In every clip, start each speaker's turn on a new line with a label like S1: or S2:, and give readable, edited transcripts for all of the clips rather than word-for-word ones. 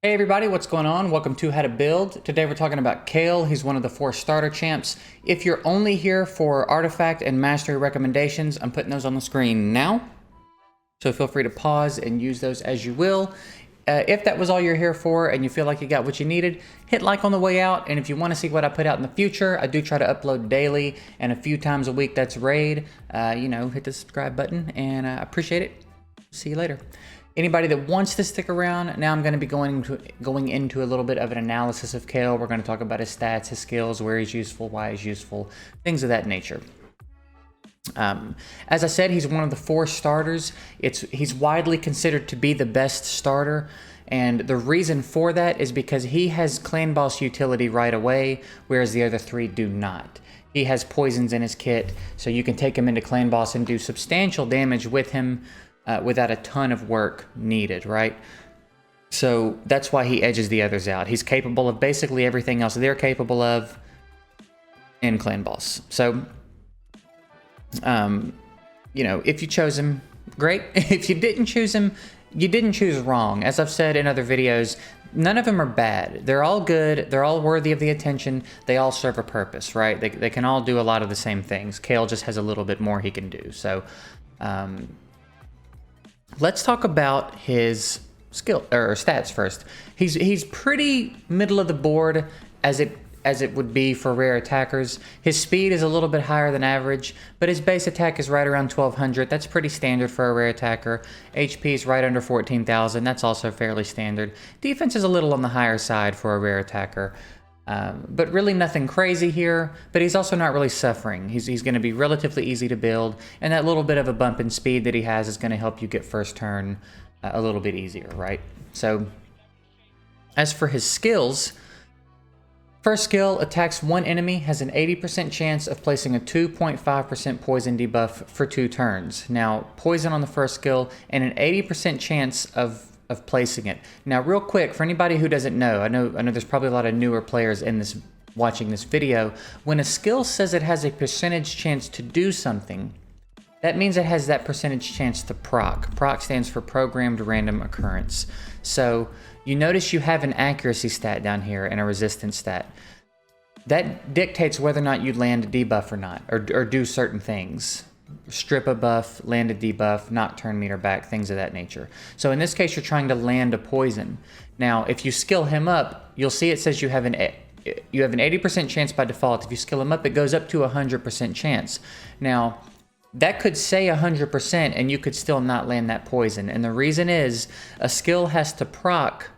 S1: Hey everybody, what's going on? Welcome to How to Build. Today we're talking about Kael. He's one of the 4 starter champs. If you're only here for artifact and mastery recommendations, I'm putting those on the screen now. So feel free to pause and use those as you will. If that was all you're here for and you feel like you got what you needed, hit like on the way out. And if you want to see what I put out in the future, I do try to upload daily and a few times a week. That's raid. Hit the subscribe button and I appreciate it. See you later. Anybody that wants to stick around, now I'm going to be going into a little bit of an analysis of Kael. We're going to talk about his stats, his skills, where he's useful, why he's useful, things of that nature. As I said, he's one of the 4 starters. He's widely considered to be the best starter, and the reason for that is because he has clan boss utility right away, whereas the other 3 do not. He has poisons in his kit, so you can take him into clan boss and do substantial damage with him without a ton of work needed, right? So that's why he edges the others out. He's capable of basically everything else they're capable of in clan boss. So, if you chose him, great. If you didn't choose him, you didn't choose wrong. As I've said in other videos, none of them are bad. They're all good. They're all worthy of the attention. They all serve a purpose, right? They can all do a lot of the same things. Kael just has a little bit more he can do. So, let's talk about his skill or stats first. He's pretty middle of the board as it would be for rare attackers. His speed is a little bit higher than average, but his base attack is right around 1200. That's pretty standard for a rare attacker. HP is right under 14,000. That's also fairly standard. Defense is a little on the higher side for a rare attacker. But really nothing crazy here, but he's also not really suffering. He's going to be relatively easy to build, and that little bit of a bump in speed that he has is going to help you get first turn a little bit easier, right? So, as for his skills, first skill, attacks one enemy, has an 80% chance of placing a 2.5% poison debuff for 2 turns. Now, poison on the first skill, and an 80% chance of placing it. Now, real quick, for anybody who doesn't know, I know there's probably a lot of newer players in this watching this video. When a skill says it has a percentage chance to do something, that means it has that percentage chance to proc. Proc stands for programmed random occurrence. So you notice you have an accuracy stat down here and a resistance stat. That dictates whether or not you land a debuff or not, or do certain things. Strip a buff, land a debuff, knock turn meter back, things of that nature. So in this case, you're trying to land a poison. Now, if you skill him up, you'll see it says you have an 80% chance by default. If you skill him up, it goes up to 100% chance. Now, that could say 100% and you could still not land that poison. And the reason is a skill has to proc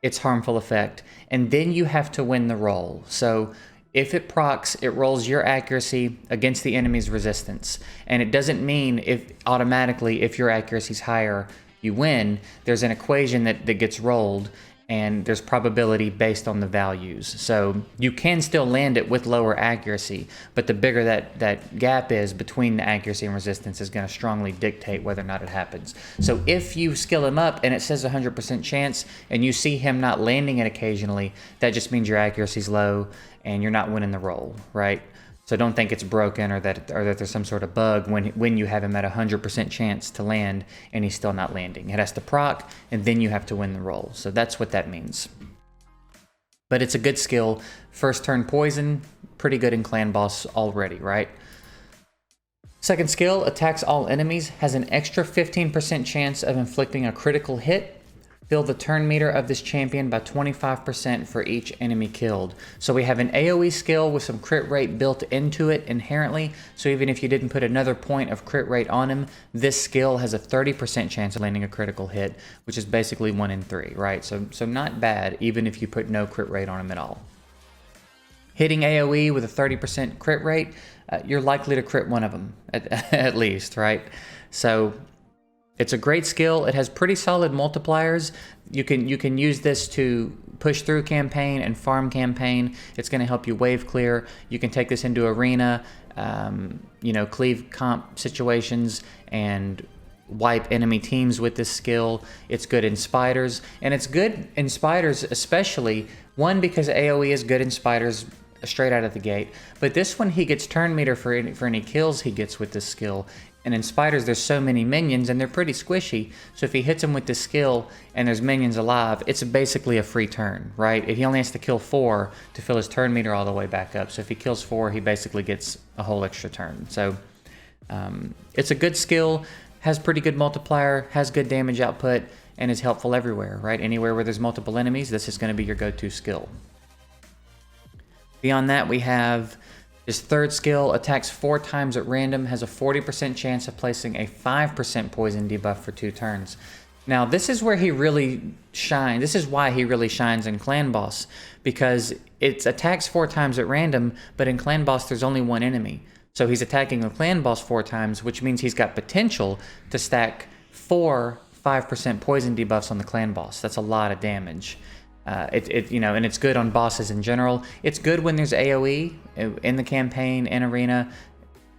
S1: its harmful effect, and then you have to win the roll. So if it procs, it rolls your accuracy against the enemy's resistance. And it doesn't mean if your accuracy is higher, you win. There's an equation that gets rolled, and there's probability based on the values. So you can still land it with lower accuracy, but the bigger that gap is between the accuracy and resistance is going to strongly dictate whether or not it happens. So if you skill him up and it says 100% chance, and you see him not landing it occasionally, that just means your accuracy's low and you're not winning the roll, right? So don't think it's broken or that there's some sort of bug when you have him at 100% chance to land and he's still not landing. It has to proc, and then you have to win the roll. So that's what that means. But it's a good skill. First turn poison, pretty good in clan boss already, right? Second skill, attacks all enemies, has an extra 15% chance of inflicting a critical hit. Fill the turn meter of this champion by 25% for each enemy killed. So we have an AoE skill with some crit rate built into it inherently. So even if you didn't put another point of crit rate on him, this skill has a 30% chance of landing a critical hit, which is basically 1 in 3, right? So not bad, even if you put no crit rate on him at all. Hitting AoE with a 30% crit rate, you're likely to crit one of them, at least, right? So it's a great skill. It has pretty solid multipliers. You can use this to push through campaign and farm campaign. It's going to help you wave clear. You can take this into arena, cleave comp situations and wipe enemy teams with this skill. It's good in spiders, and it's good in spiders especially, one, because AoE is good in spiders straight out of the gate, but this one he gets turn meter for any kills he gets with this skill. And in spiders, there's so many minions, and they're pretty squishy. So if he hits them with this skill, and there's minions alive, it's basically a free turn, right? He only has to kill 4 to fill his turn meter all the way back up. So if he kills 4, he basically gets a whole extra turn. So it's a good skill, has pretty good multiplier, has good damage output, and is helpful everywhere, right? Anywhere where there's multiple enemies, this is going to be your go-to skill. Beyond that, we have his third skill, attacks 4 times at random, has a 40% chance of placing a 5% poison debuff for 2 turns. Now, this is where he really shines. This is why he really shines in Clan Boss, because it attacks 4 times at random, but in Clan Boss, there's only 1 enemy. So he's attacking the Clan Boss 4 times, which means he's got potential to stack 4 5% poison debuffs on the Clan Boss. That's a lot of damage. And it's good on bosses in general. It's good when there's AoE in the campaign, in arena.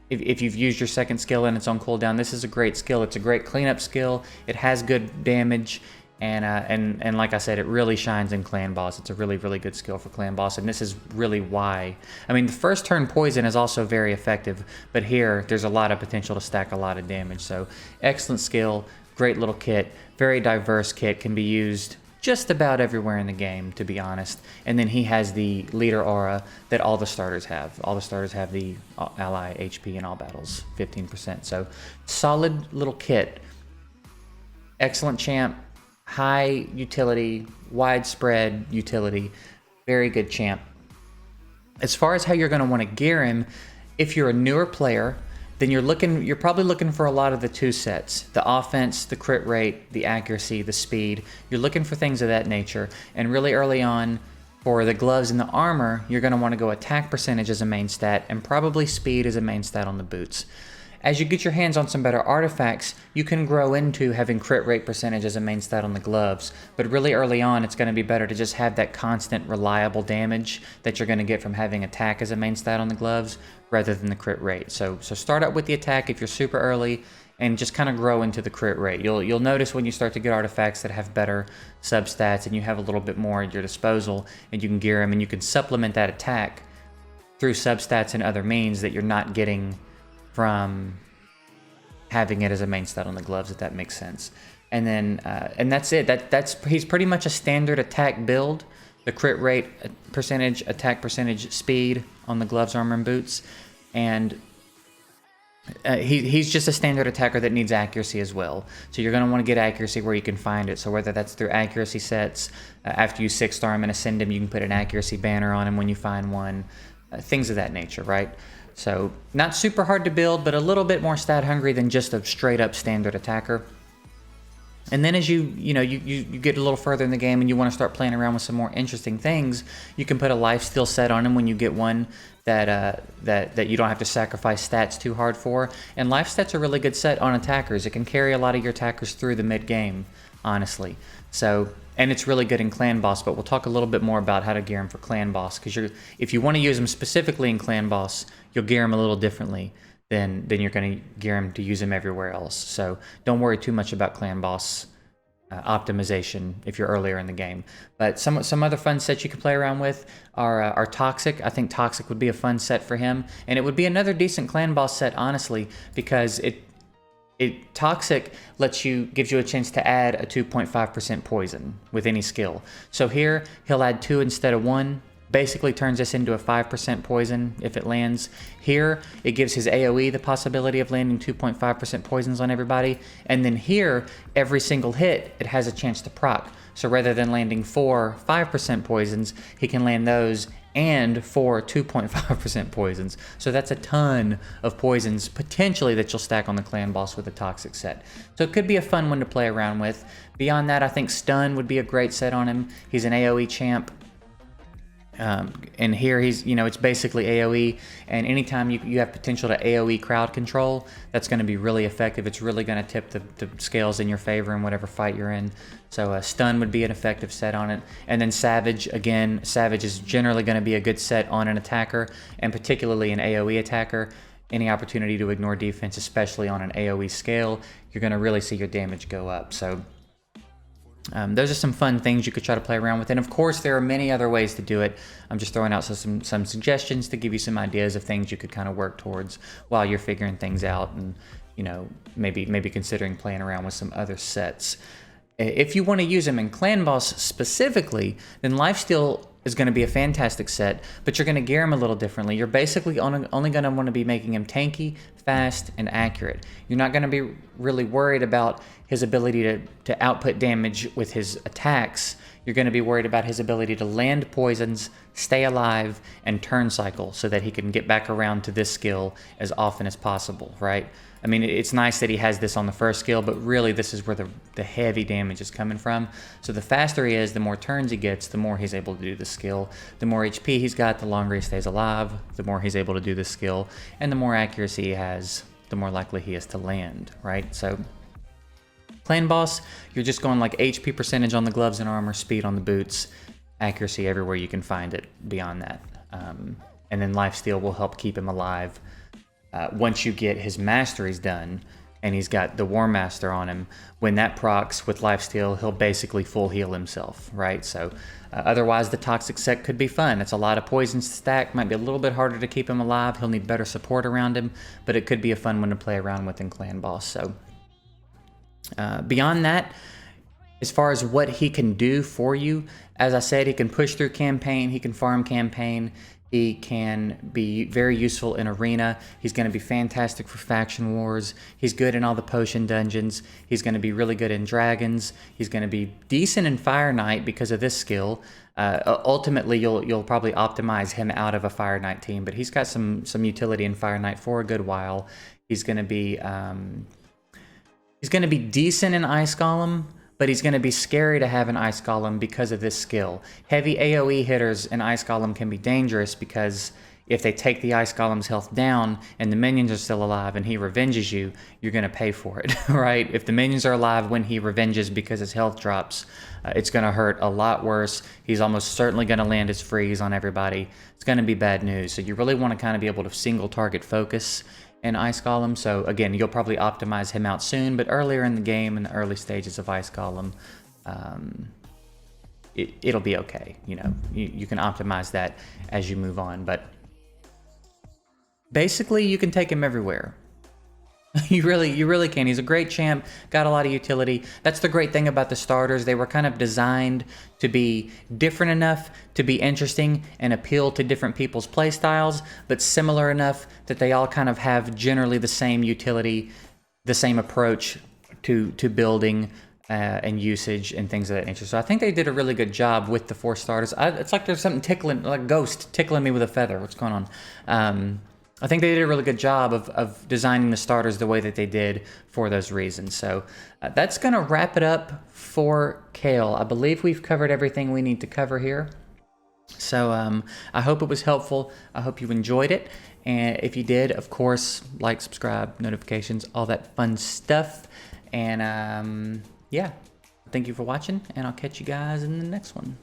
S1: If you've used your second skill and it's on cooldown, this is a great skill. It's a great cleanup skill. It has good damage, and like I said, it really shines in Clan Boss. It's a really, really good skill for Clan Boss, and this is really why. I mean, the first turn poison is also very effective, but here there's a lot of potential to stack a lot of damage. So excellent skill, great little kit, very diverse kit, can be used just about everywhere in the game, to be honest. And then he has the leader aura that all the starters have. All the starters have the ally HP in all battles, 15%. So solid little kit. Excellent champ, high utility, widespread utility, very good champ. As far as how you're going to want to gear him, if you're a newer player, then you're probably looking for a lot of the 2 sets. The offense, the crit rate, the accuracy, the speed. You're looking for things of that nature. And really early on, for the gloves and the armor, you're going to want to go attack percentage as a main stat, and probably speed as a main stat on the boots. As you get your hands on some better artifacts, you can grow into having crit rate percentage as a main stat on the gloves. But really early on, it's going to be better to just have that constant, reliable damage that you're going to get from having attack as a main stat on the gloves, rather than the crit rate. So start out with the attack if you're super early, and just kind of grow into the crit rate. You'll notice when you start to get artifacts that have better substats and you have a little bit more at your disposal, and you can gear them and you can supplement that attack through substats and other means that you're not getting from having it as a main stat on the gloves, if that makes sense. And then and that's it. He's pretty much a standard attack build. The crit rate percentage, attack percentage, speed on the gloves, armor, and boots. And he's just a standard attacker that needs accuracy as well. So you're going to want to get accuracy where you can find it. So whether that's through accuracy sets, after you 6-star him and ascend him, you can put an accuracy banner on him when you find one. Things of that nature, right? So not super hard to build, but a little bit more stat hungry than just a straight up standard attacker. And then as you get a little further in the game and you want to start playing around with some more interesting things, you can put a lifesteal set on him when you get one that you don't have to sacrifice stats too hard for. And life stats are a really good set on attackers. It can carry a lot of your attackers through the mid game, honestly. So, and it's really good in Clan Boss, but we'll talk a little bit more about how to gear him for Clan Boss, because if you want to use him specifically in Clan Boss, you'll gear him a little differently than you're going to gear him to use him everywhere else. So don't worry too much about Clan Boss optimization if you're earlier in the game. But some other fun sets you can play around with are Toxic. I think Toxic would be a fun set for him, and it would be another decent Clan Boss set, honestly, because Toxic gives you a chance to add a 2.5% poison with any skill. So here he'll add 2 instead of 1. Basically turns this into a 5% poison if it lands. Here, it gives his AoE the possibility of landing 2.5% poisons on everybody. And then here, every single hit, it has a chance to proc. So rather than landing 4 5% poisons, he can land those and 4 2.5% poisons. So that's a ton of poisons, potentially, that you'll stack on the Clan Boss with a Toxic set. So it could be a fun one to play around with. Beyond that, I think Stun would be a great set on him. He's an AoE champ. And here he's, it's basically AoE, and anytime you have potential to AoE crowd control, that's going to be really effective. It's really going to tip the scales in your favor in whatever fight you're in. So Stun would be an effective set on it. And then Savage, again, Savage is generally going to be a good set on an attacker, and particularly an AoE attacker. Any opportunity to ignore defense, especially on an AoE scale, you're going to really see your damage go up. So those are some fun things you could try to play around with. And of course, there are many other ways to do it. I'm just throwing out some suggestions to give you some ideas of things you could kind of work towards while you're figuring things out and you know, maybe considering playing around with some other sets. If you want to use him in Clan Boss specifically, then Lifesteal is going to be a fantastic set, but you're going to gear him a little differently. You're basically only going to want to be making him tanky, fast, and accurate. You're not going to be really worried about his ability to output damage with his attacks. You're going to be worried about his ability to land poisons, stay alive, and turn cycle so that he can get back around to this skill as often as possible, right? I mean, it's nice that he has this on the first skill, but really this is where the heavy damage is coming from. So the faster he is, the more turns he gets, the more he's able to do the skill. The more HP he's got, the longer he stays alive, the more he's able to do the skill. And the more accuracy he has, the more likely he is to land, right? So Clan Boss, you're just going like HP percentage on the gloves and armor, speed on the boots, accuracy everywhere you can find it beyond that. And then Lifesteal will help keep him alive. Once you get his masteries done, and he's got the War Master on him, when that procs with Lifesteal, he'll basically full heal himself, right? So otherwise, the Toxic set could be fun. It's a lot of poisons to stack, might be a little bit harder to keep him alive. He'll need better support around him, but it could be a fun one to play around with in Clan Boss. So beyond that, as far as what he can do for you, as I said, he can push through campaign, he can farm campaign, he can be very useful in arena. He's going to be fantastic for faction wars. He's good in all the potion dungeons. He's going to be really good in dragons. He's going to be decent in Fire Knight because of this skill. Ultimately, you'll probably optimize him out of a Fire Knight team, but he's got some utility in Fire Knight for a good while. He's going to be decent in Ice Golem, but he's going to be scary to have an Ice Golem because of this skill. Heavy AoE hitters in Ice Golem can be dangerous because if they take the Ice Golem's health down and the minions are still alive and he revenges you, you're going to pay for it, right? If the minions are alive when he revenges because his health drops, it's going to hurt a lot worse. He's almost certainly going to land his freeze on everybody. It's going to be bad news. So you really want to kind of be able to single target focus in Ice Golem. So again, you'll probably optimize him out soon, but earlier in the game, in the early stages of Ice Golem, it'll be okay. You know, you can optimize that as you move on, but basically you can take him everywhere. You really can. He's a great champ, got a lot of utility. That's the great thing about the starters. They were kind of designed to be different enough to be interesting and appeal to different people's play styles, but similar enough that they all kind of have generally the same utility, the same approach to building and usage and things of that nature. So I think they did a really good job with the 4 starters. It's like there's something tickling, like a ghost tickling me with a feather. What's going on? I think they did a really good job of designing the starters the way that they did for those reasons. So that's going to wrap it up for Kael. I believe we've covered everything we need to cover here. So I hope it was helpful. I hope you enjoyed it. And if you did, of course, like, subscribe, notifications, all that fun stuff. And yeah, thank you for watching, and I'll catch you guys in the next one.